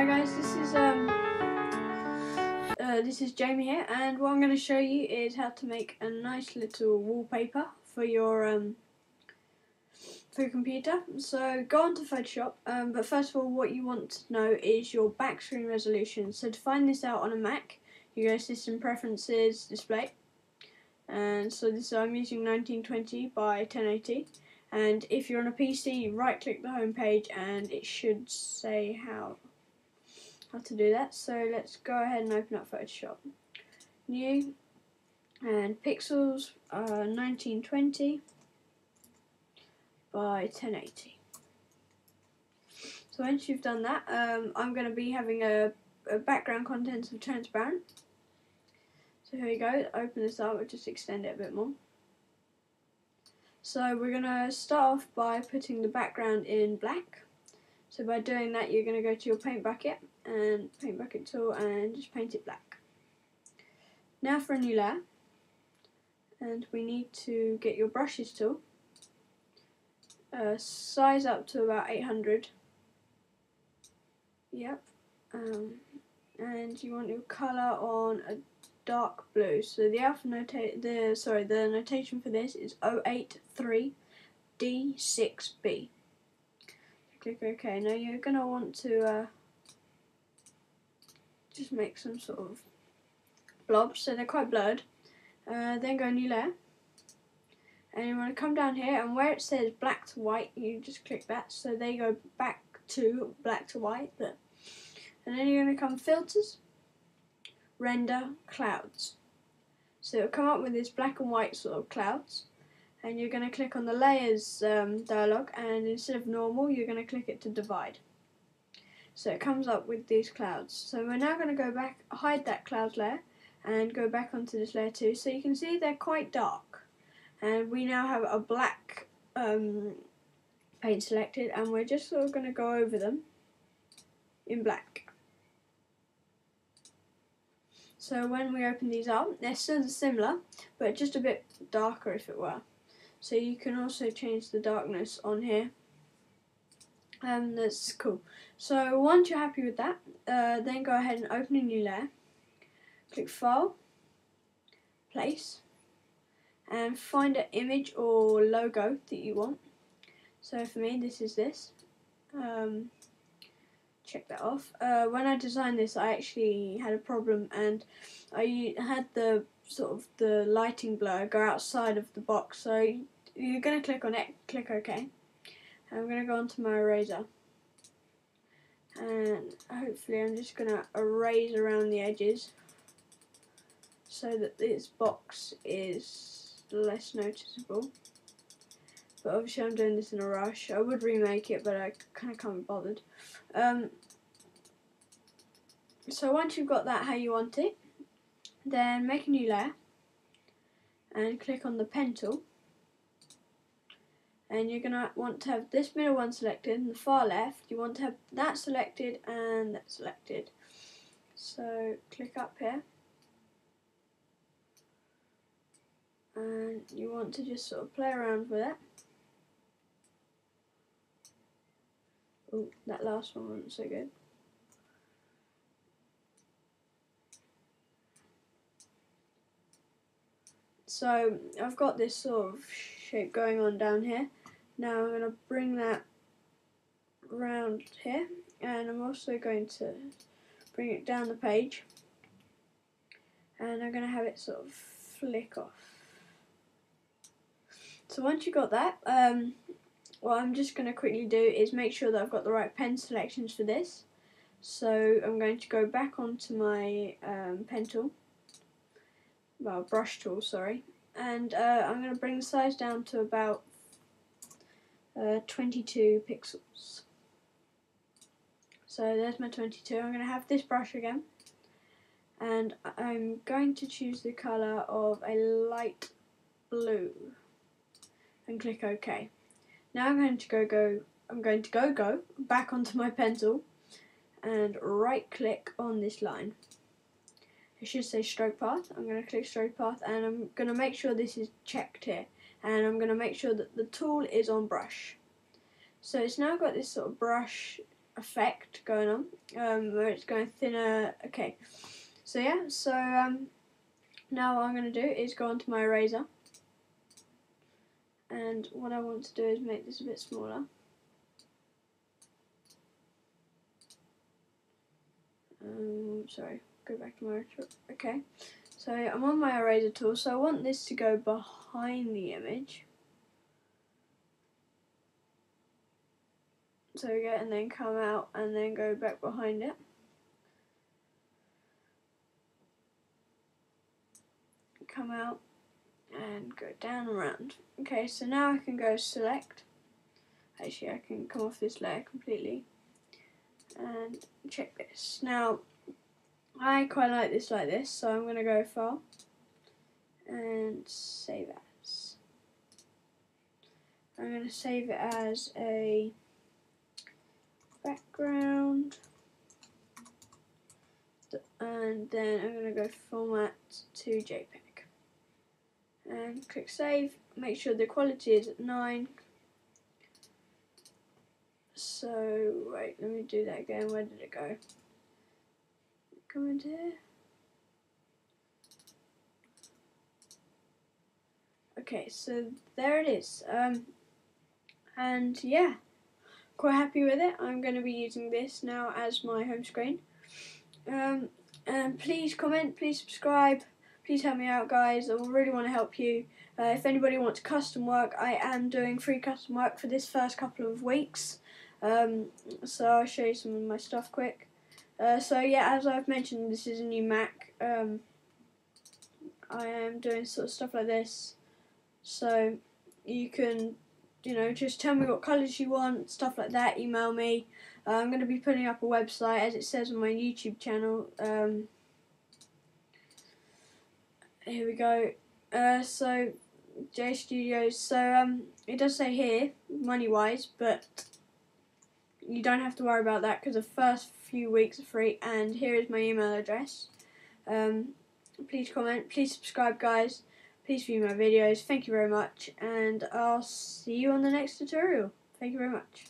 Hi guys, this is Jamie here, and what I'm going to show you is how to make a nice little wallpaper for your computer. So go on to Photoshop, but first of all, what you want to know is your back screen resolution. So to find this out on a Mac, you go System Preferences, Display, and so I'm using 1920 by 1080. And if you're on a PC, right click the home page and it should say how to do that. So let's go ahead and open up Photoshop. New, and pixels 1920 by 1080. So once you've done that, I'm going to be having a background contents of transparent. So here we go, open this up, we'll just extend it a bit more. So we're going to start off by putting the background in black. So by doing that, you're going to go to your paint bucket and paint bucket tool and just paint it black. Now for a new layer, and we need to get your brushes tool, size up to about 800. Yep, and you want your colour on a dark blue. So the the notation for this is 083D6B. Click OK. Now you're going to want to just make some sort of blobs, so they're quite blurred. Then go new layer, and you want to come down here, and where it says black to white, you just click that, so they go back to black to white. And then you're going to come filters, render, clouds. So it'll come up with this black and white sort of clouds, and you're going to click on the layers dialog, and instead of normal, you're going to click it to divide. So it comes up with these clouds. So we're now going to go back, hide that clouds layer, and go back onto this layer 2. So you can see they're quite dark, and we now have a black paint selected, and we're just sort of going to go over them in black. So when we open these up, they're still similar, but just a bit darker if it were. So you can also change the darkness on here. That's cool. So once you're happy with that, then go ahead and open a new layer. Click File, Place, and find an image or logo that you want. So for me, this is this. Check that off. When I designed this, I actually had a problem, and I had the lighting blur go outside of the box. So you're going to click on it, click OK. I'm going to go onto my eraser, and hopefully I'm just going to erase around the edges so that this box is less noticeable. But obviously I'm doing this in a rush. I would remake it, but I kind of can't be bothered. So once you've got that how you want it, then make a new layer and click on the pen tool, and you're going to want to have this middle one selected, and the far left you want to have that selected and that selected. So click up here, and you want to just sort of play around with it. Oh, that last one wasn't so good. So I've got this sort of shape going on down here. Now I'm going to bring that round here, and I'm also going to bring it down the page, and I'm going to have it sort of flick off. So once you've got that, what I'm just going to quickly do is make sure that I've got the right pen selections for this. So I'm going to go back onto my pen tool, well, brush tool, sorry, and I'm going to bring the size down to about 22 pixels. So there's my 22. I'm going to have this brush again, and I'm going to choose the colour of a light blue and click OK. Now I'm going to go back onto my pencil and right click on this line. It should say stroke path. I'm going to click stroke path, and I'm going to make sure this is checked here, and I'm going to make sure that the tool is on brush. So it's now got this sort of brush effect going on, where it's going thinner. Okay, so yeah, so now what I'm going to do is go onto my eraser, and what I want to do is make this a bit smaller. Sorry, go back to my, okay, so I'm on my eraser tool, so I want this to go behind the image. So we go, and then come out and then go back behind it. Come out and go down and around. Okay, so now I can go select. Actually, I can come off this layer completely and check this. Now, I quite like this like this, so I'm going to go File and Save As. I'm going to save it as a background, and then I'm going to go Format to JPEG and click Save. Make sure the quality is at 9. So, wait, let me do that again. Where did it go? Come into here. Okay, so there it is. And yeah, quite happy with it. I'm going to be using this now as my home screen. And please comment, please subscribe, please help me out, guys. I really want to help you. If anybody wants custom work, I am doing free custom work for this first couple of weeks. So I'll show you some of my stuff quick. So yeah, as I've mentioned, this is a new Mac. I am doing sort of stuff like this. So you can, just tell me what colours you want, stuff like that, email me. I'm going to be putting up a website, as it says on my YouTube channel. Here we go. So, J Studios. So, it does say here, money-wise, but you don't have to worry about that because the first few weeks are free. And here is my email address. Please comment, please subscribe, guys. Please view my videos. Thank you very much, and I'll see you on the next tutorial. Thank you very much.